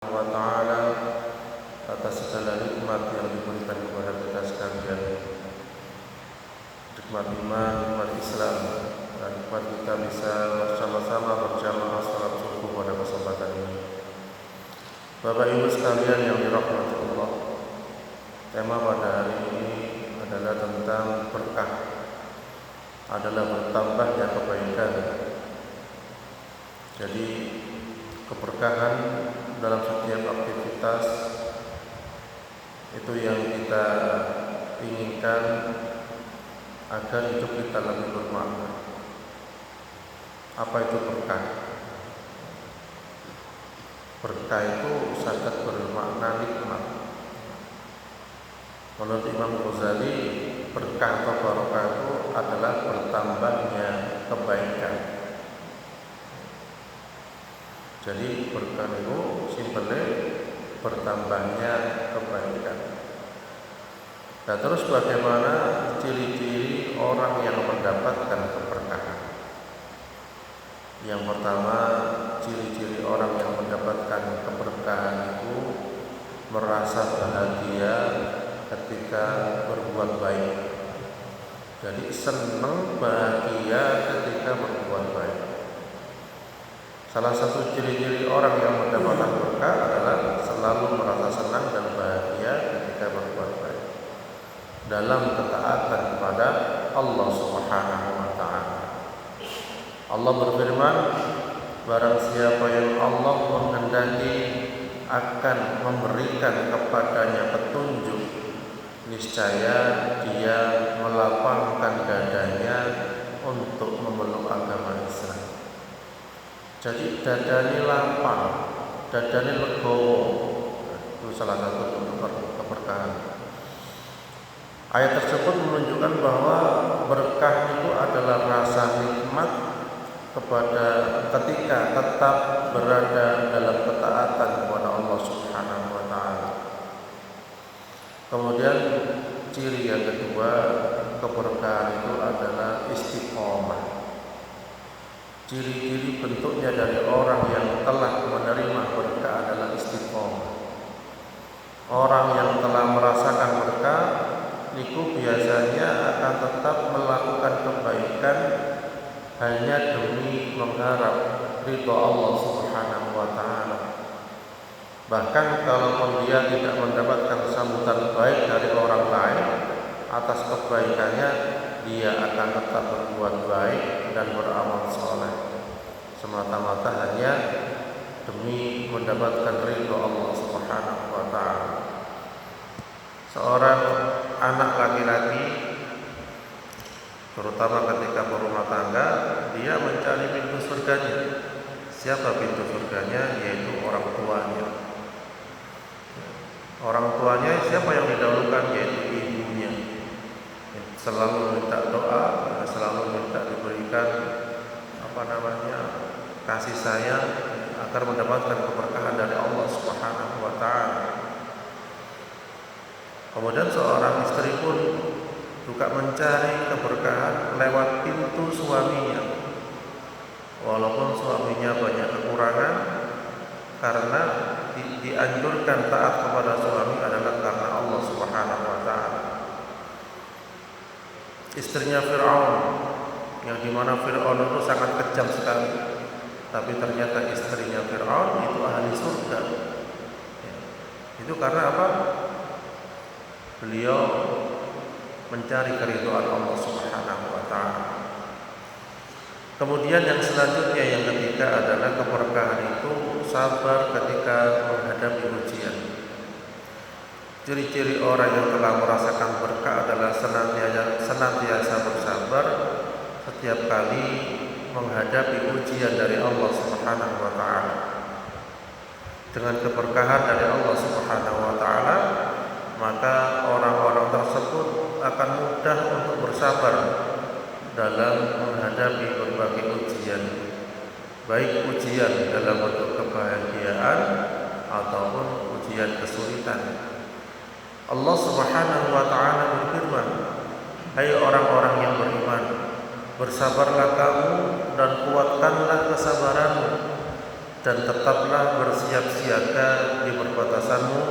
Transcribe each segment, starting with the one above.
wa ta'ala atas segala nikmat yang diberikan kepada kita sekalian, nikmat iman, nikmat Islam, dan nikmat kita bisa bersama-sama berjamaah salat subuh pada kesempatan ini. Bapak Ibu sekalian yang dirahmati Allah, tema pada hari ini adalah tentang berkah, adalah bertambahnya kebaikan. Jadi keberkahan dalam setiap aktivitas itu yang kita inginkan agar hidup kita lebih bermakna. Apa itu berkah? Berkah itu sangat bermakna nikmat. Menurut Imam Ghazali, berkah atau barokah itu adalah bertambahnya kebaikan. Jadi berkah itu simpelnya bertambahnya kebaikan. Nah, terus bagaimana ciri-ciri orang yang mendapatkan keberkahan? Yang pertama, ciri-ciri orang yang mendapatkan keberkahan itu merasa bahagia ketika berbuat baik. Jadi senang, bahagia ketika berbuat baik. Salah satu ciri-ciri orang yang mendapatkan berkah adalah selalu merasa senang dan bahagia ketika berbuat baik dalam ketaatan kepada Allah Subhanahu wa ta'ala. Allah berfirman, barang siapa yang Allah menghendaki akan memberikan kepadanya petunjuk, niscaya dia melapangkan dadanya untuk memeluk agama Islam. Jadi dadane lapang, dadane legowo. Itu salah satu bentuk keberkahan. Ayat tersebut menunjukkan bahwa berkah itu adalah rasa nikmat ketika tetap berada dalam ketaatan kepada Allah Subhanahu wa ta'ala. Kemudian ciri yang kedua keberkahan itu adalah istiqomah. Ciri-ciri bentuknya dari orang yang telah menerima berkah adalah istiqomah. Orang yang telah merasakan berkah niku biasanya akan tetap melakukan kebaikan hanya demi mengharap ridha Allah Subhanahu wa ta'ala. Bahkan kalaupun dia tidak mendapatkan sambutan baik dari orang lain atas kebaikannya, dia akan tetap berbuat baik dan beramal saleh semata-mata hanya demi mendapatkan ridha Allah Subhanahu wa ta'ala. Seorang anak laki-laki terutama ketika berumah tangga, dia mencari pintu surganya. Siapa pintu surganya? Yaitu orang tuanya. Orang tuanya siapa yang didahulukan? Yaitu ibunya. Selalu minta doa, selalu minta diberikan kasih sayang agar mendapatkan keberkahan dari Allah Subhanahu wa ta'ala. Kemudian seorang istri pun juga mencari keberkahan lewat pintu suaminya. Walaupun suaminya banyak kekurangan, karena dianjurkan taat kepada suami adalah karena Allah Subhanahu wa ta'ala. Istrinya Fir'aun, yang dimana Fir'aun itu sangat kejam sekali, tapi ternyata istrinya Fir'aun itu ahli surga. Itu karena apa? Beliau mencari keridhaan Allah Subhanahu wa ta'ala. Kemudian yang selanjutnya, yang ketiga adalah keberkahan itu sabar ketika menghadapi ujian. Ciri-ciri orang yang telah merasakan berkah adalah senantiasa bersabar setiap kali menghadapi ujian dari Allah Subhanahu wa ta'ala. Dengan keberkahan dari Allah Subhanahu wa ta'ala, maka orang-orang tersebut akan mudah untuk bersabar dalam menghadapi berbagai ujian, baik ujian dalam bentuk kebahagiaan ataupun ujian kesulitan. Allah Subhanahu wa ta'ala berfirman, hai orang-orang yang beriman, bersabarlah kamu dan kuatkanlah kesabaranmu, dan tetaplah bersiap siaga di perbatasanmu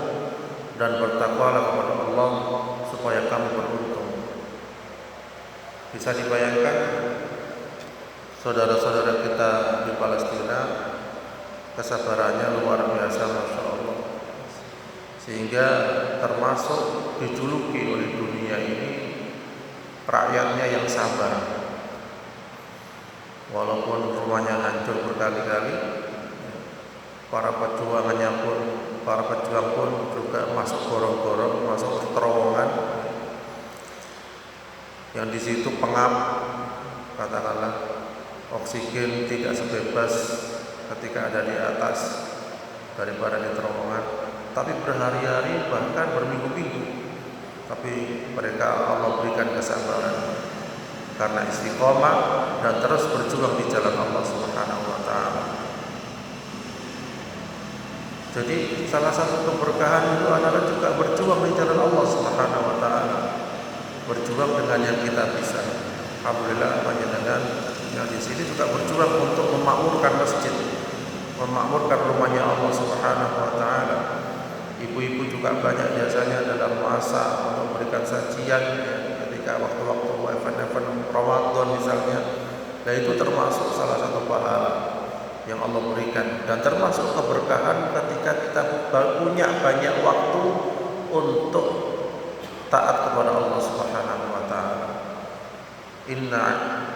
dan bertakwalah kepada Allah supaya kamu beruntung. Bisa dibayangkan saudara-saudara kita di Palestina, kesabarannya luar biasa, Masya Allah, sehingga termasuk dijuluki oleh dunia ini rakyatnya yang sabar. Walaupun rumahnya hancur berkali-kali, para pejuang pun juga masuk gorong-gorong, masuk terowongan yang di situ pengap, katakanlah oksigen tidak sebebas ketika ada di atas daripada di terowongan, tapi berhari-hari bahkan berminggu-minggu, tapi mereka Allah berikan kesabaran karena istiqomah dan terus berjuang di jalan Allah Subhanahu wa taala. Jadi salah satu keberkahan itu adalah juga berjuang di jalan Allah Subhanahu wa taala. Berjuang dengan yang kita bisa. Alhamdulillah panjenengan yang di sini juga berjuang untuk memakmurkan masjid, memakmurkan rumahnya Allah Subhanahu wa taala. Ibu-ibu juga banyak biasanya dalam masa untuk memberikan sajian ketika waktu-waktu event-event Ramadan misalnya. Dan itu termasuk salah satu pahala yang Allah berikan dan termasuk keberkahan ketika kita punya banyak waktu untuk taat kepada Allah Subhanahu wa taala. Inna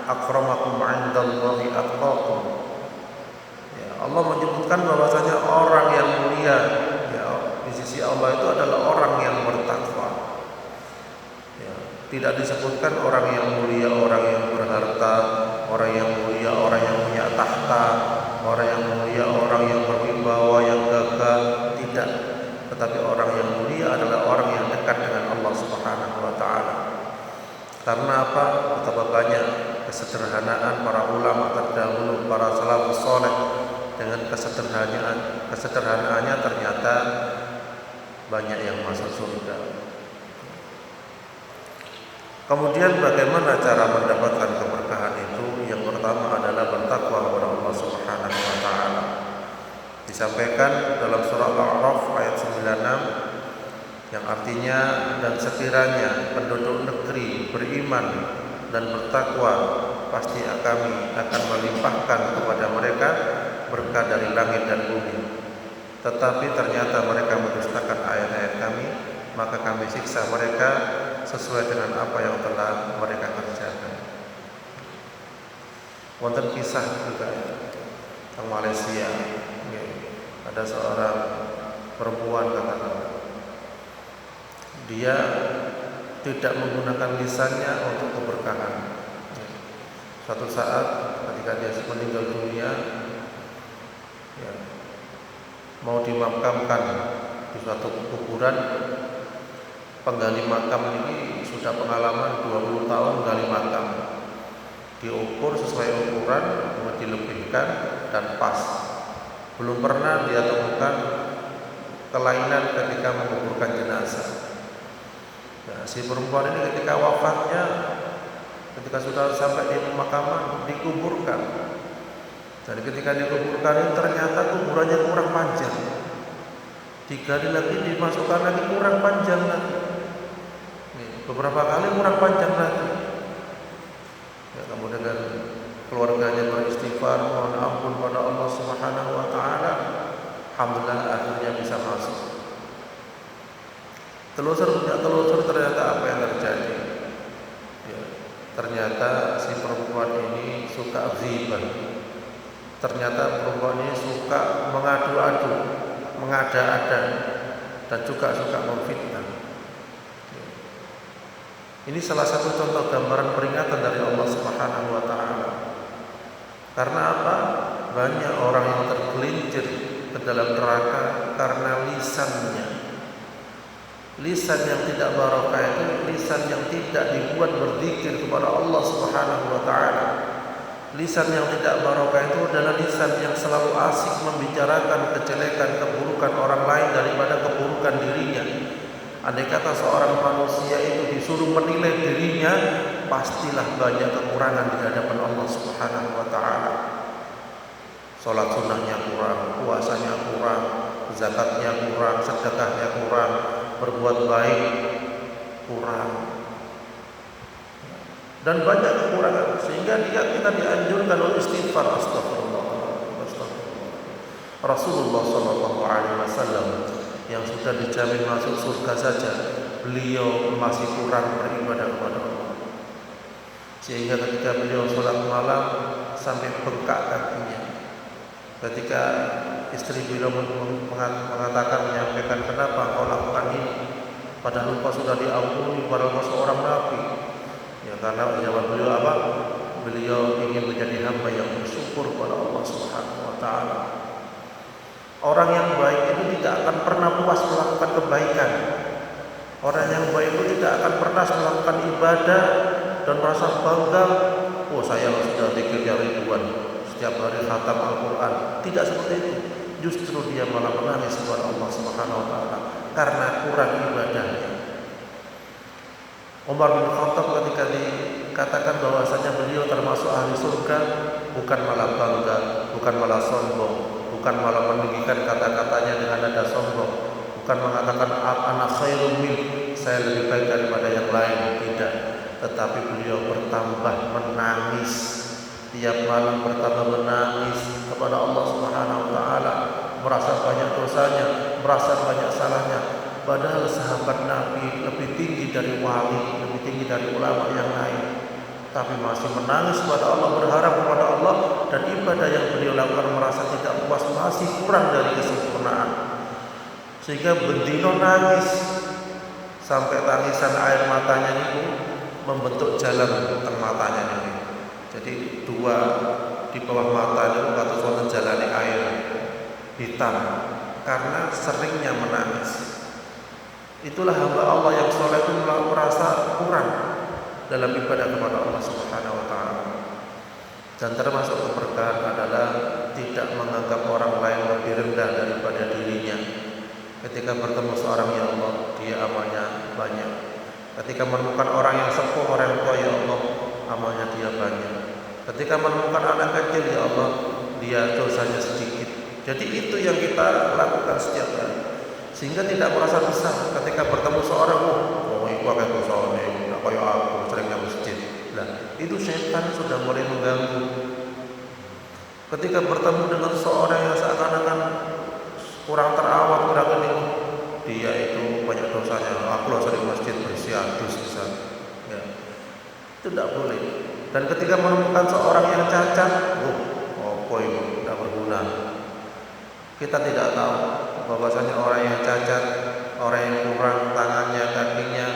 akramakum 'indallahi atqakum. Ya, Allah menyebutkan bahwasanya orang yang mulia ya, di sisi Allah itu adalah orang yang bertakwa. Ya, tidak disebutkan orang yang mulia, orang yang berharta, orang yang mulia, orang yang punya tahta, orang yang mulia, orang yang berwibawa, yang gagah, tidak. Tetapi orang yang mulia adalah orang yang dekat dengan Allah Subhanahu wa taala. Karena apa? Betapa banyak kesederhanaan para ulama terdahulu, para salafus saleh, dengan kesederhanaannya ternyata banyak yang masuk surga. Kemudian bagaimana cara mendapatkan keberkahan itu? Yang pertama adalah bertakwa kepada Allah Subhanahu wa taala. Disampaikan dalam surah Al-A'raf ayat 96 yang artinya, dan sekiranya penduduk negeri beriman dan bertakwa, pasti kami akan melimpahkan kepada mereka berkah dari langit dan bumi. Tetapi ternyata mereka mendustakan ayat-ayat kami, maka kami siksa mereka sesuai dengan apa yang telah mereka kerjakan. Wonten kisah juga di Malaysia, ada seorang perempuan katakanlah, dia tidak menggunakan lisannya untuk keberkahan. Suatu saat ketika dia meninggal dunia, ya, mau dimakamkan di suatu kuburan, penggali makam ini sudah pengalaman 20 tahun menggali makam. Diukur sesuai ukuran, dilebihkan dan pas. Belum pernah dia temukan kelainan ketika menguburkan jenazah. Nah, si perempuan ini ketika wafatnya, ketika sudah sampai di pemakaman, dikuburkan. Dan ketika dikuburkan ini ternyata kuburannya kurang panjang. Digali lagi, dimasukkan lagi, kurang panjang lagi. Beberapa kali kurang panjang lagi. Ya, kemudian keluarganya beristighfar, mohon ampun pada Allah Subhanahu wa taala. Alhamdulillah akhirnya bisa masuk. Telusur ternyata apa yang terjadi? Ya, ternyata si perempuan ini suka ghibah. Ternyata perempuan ini suka mengadu-adu, mengada-ada, dan juga suka memfitnah. Ini salah satu contoh gambaran peringatan dari Allah Subhanahu wa taala. Karena apa? Banyak orang yang tergelincir ke dalam neraka karena lisannya. Lisan yang tidak barokah itu lisan yang tidak dibuat berzikir kepada Allah Subhanahu wa taala. Lisan yang tidak barokah itu adalah lisan yang selalu asik membicarakan kejelekan, keburukan orang lain daripada keburukan dirinya. Andai kata seorang manusia itu disuruh menilai dirinya, pastilah banyak kekurangan di hadapan Allah Subhanahu wa taala. sholat sunnahnya kurang, puasanya kurang, zakatnya kurang, sedekahnya kurang, berbuat baik kurang, dan banyak kekurangan, sehingga kita dianjurkan untuk istighfar. Astagfirullah. Rasulullah Shallallahu Alaihi Wasallam yang sudah dijamin masuk surga saja, beliau masih kurang beribadah kepada Allah, sehingga ketika beliau sholat malam sampai bengkak kakinya. Ketika istri beliau mengatakan, menyampaikan, kenapa kau lakukan ini, padahal engkau sudah diampuni, padahal engkau seorang nabi. Ya, karena jawab beliau apa? Beliau ingin menjadi hamba yang bersyukur kepada Allah Subhanahu wa taala. Orang yang baik itu tidak akan pernah puas melakukan kebaikan. Orang yang baik itu tidak akan pernah melakukan ibadah dan merasa bangga, oh saya sudah zikirnya ribuan, setiap hari khatam Al-Quran. Tidak seperti itu. Justru dia malah menangis kepada Allah Subhanahu wa taala karena kurang ibadahnya. Umar bin Khattab ketika dikatakan bahwasanya beliau termasuk ahli surga, bukan malah bangga, bukan malah sombong, bukan malah meninggikan kata-katanya dengan nada sombong, bukan mengatakan anak khairun min, saya lebih baik daripada yang lain, tidak. Tetapi beliau bertambah menangis, tiap malam bertambah menangis kepada Allah Subhanahu wa taala, merasa banyak dosanya, merasa banyak salahnya. Padahal sahabat Nabi lebih tinggi dari wali, lebih tinggi dari ulama yang lain, tapi masih menangis kepada Allah, berharap kepada Allah, dan ibadah yang beliau lakukan merasa tidak puas, masih kurang dari kesempurnaan, sehingga bendino nangis sampai tangisan air matanya itu membentuk jalan teng matanya ini. Jadi dua di bawah mata itu kata wonten jalane air hitam karena seringnya menangis. Itulah hamba Allah yang soleh itu merasa kurang dalam ibadah kepada Allah Subhanahu wa taala. Dan termasuk keberkahan adalah tidak menganggap orang lain lebih rendah daripada dirinya. Ketika bertemu seorang, ya Allah, dia amalnya banyak. Ketika menemukan orang yang sepuh, orang tua, ya Allah, amalnya dia banyak. Ketika menemukan anak kecil, ya Allah, dia dosanya sedikit. Jadi itu yang kita lakukan setiap hari, sehingga tidak merasa besar. Ketika bertemu seorang, oh itu agak dosa nih, tidak kayak aku seringnya masjid. Nah, itu setan sudah mulai mengganggu. Ketika bertemu dengan seorang yang seakan-akan kurang terawat, kurang ini, dia itu banyak dosanya. Aku lah sering masjid bersiatus misalnya. Ya, itu tidak boleh. Dan ketika menemukan seorang yang cacat, oh itu tidak berguna. Kita tidak tahu bahwasanya orang yang cacat, orang yang kurang tangannya, kakinya,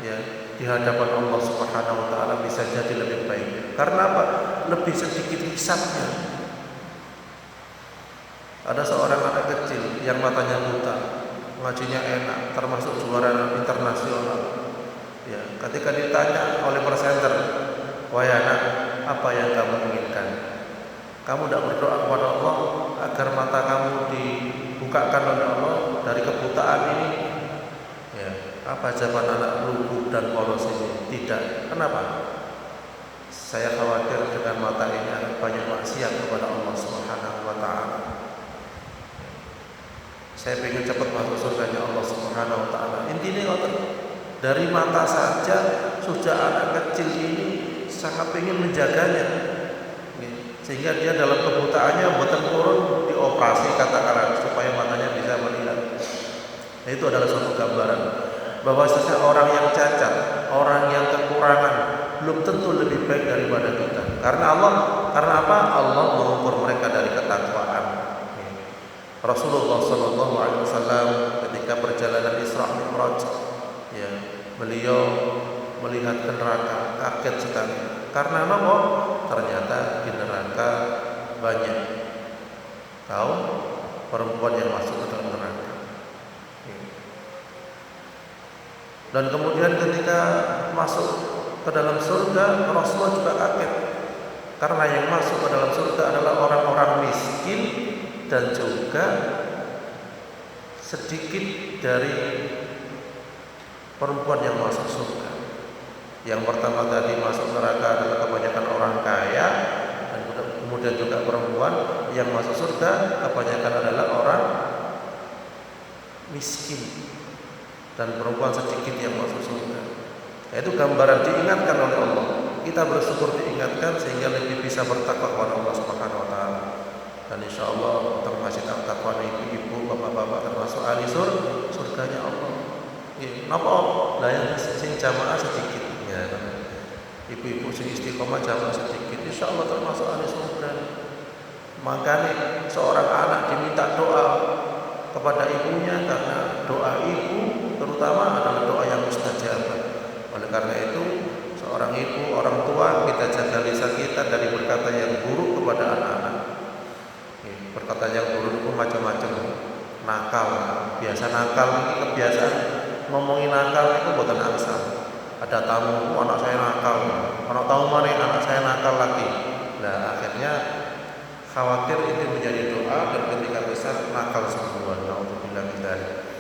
ya, di hadapan Allah Subhanahu wa taala bisa jadi lebih baik. Karena apa? Lebih sedikit hisabnya. Ada seorang anak kecil yang matanya buta, ngajinya enak, termasuk juara internasional. Ya, ketika ditanya oleh presenter, wahai anak, apa yang kamu inginkan? Kamu tidak berdoa kepada Allah agar mata kamu dibukakan oleh Allah dari kebutaan ini? Ya, apa jawaban anak lumpuh dan polos ini? Tidak. Kenapa? Saya khawatir dengan mata ini akan banyak maksiat kepada Allah Subhanahu wa taala. Saya ingin cepat masuk surganya Allah Subhanahu wa taala. Intinya dari mata saja sudah anak kecil ini sangat ingin menjaganya. Sehingga dia dalam kebutaannya boten turun dioperasi katakanlah supaya matanya bisa melihat. Nah, itu adalah suatu gambaran bahwa orang yang cacat, orang yang kekurangan belum tentu lebih baik daripada kita. Karena apa? Allah mengukur mereka dari ketakwaan. Rasulullah Shallallahu Alaihi Wasallam ketika perjalanan Isra Mi'raj, ya, beliau melihat ke neraka, kaget sekali. Karena apa? Ternyata di neraka banyak kaum perempuan yang masuk ke dalam neraka. Dan kemudian ketika masuk ke dalam surga, Rasulullah juga kaget. Karena yang masuk ke dalam surga adalah orang-orang miskin dan juga sedikit dari perempuan yang masuk surga. Yang pertama tadi masuk neraka adalah kebanyakan orang kaya, dan Kemudian juga perempuan yang masuk surga kebanyakan adalah orang miskin, dan perempuan sedikit yang masuk surga. Itu gambaran diingatkan oleh Allah. Kita bersyukur diingatkan sehingga lebih bisa bertakwa kepada Allah Subhanahu wa taala. Dan insyaallah termasuk takwa ibu-ibu, bapak-bapak termasuk ahli surganya Allah. Nggih, napa? Lah yang sing jamaah sedikit ya. Ibu-ibu sing istiqomah jamaah sedikit, insyaallah termasuk ahli surga. Makanya seorang anak diminta doa kepada ibunya karena doa ibu terutama adalah doa yang mustajab. Oleh karena itu, seorang ibu, orang tua, kita jaga lisan kita dari berkata yang buruk kepada anak-anak. Berkata yang buruk itu macam-macam. Nakal, biasa nakal ini kebiasaan ngomongin nakal itu bukan angsal. Ada tamu, anak saya nakal. Anak tamu mana anak saya nakal lagi. Nah, akhirnya khawatir itu menjadi doa dan ketika besar nakal semua. Alhamdulillah.